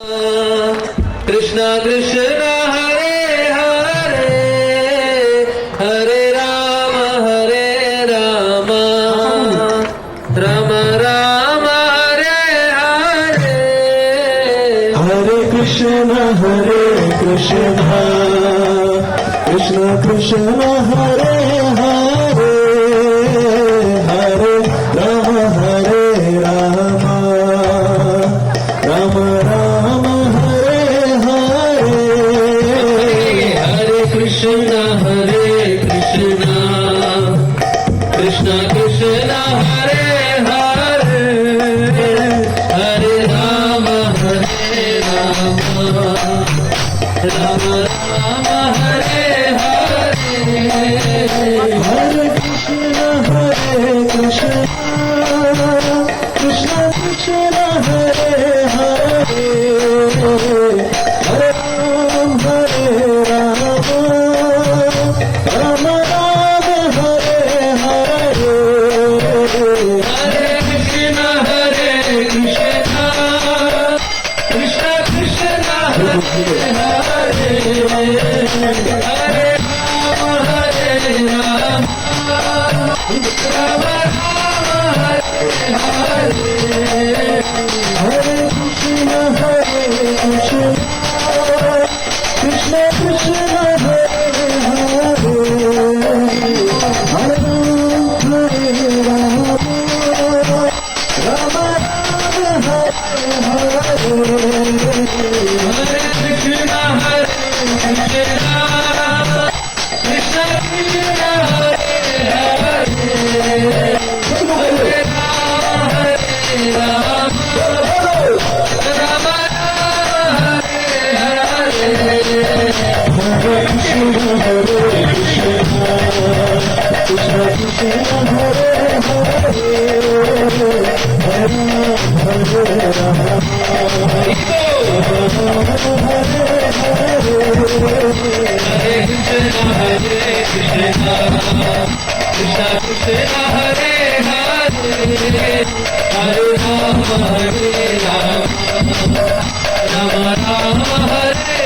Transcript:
Krishna Krishna Hare Hare Hare Ram Ram Ram Hare Hare Hare Krishna Krishna Krishna Hare Hare Hare Ram Ram Ram Hare Hare Hare Krishna Krishna Krishna Hare Hare Hare Ram Ram Ram Hare Hare Hare Krishna Krishna Krishna Hare Hare Hare Ram Ram Ram Hare Hare Hare Krishna Krishna Krishna Hare Hare Hare Ram Ram Hare Krishna Krishna Krishna Hare Hare Hare Ram Ram Hare Hare Krishna Krishna Krishna Hare Hare Hare Ram Ram Hare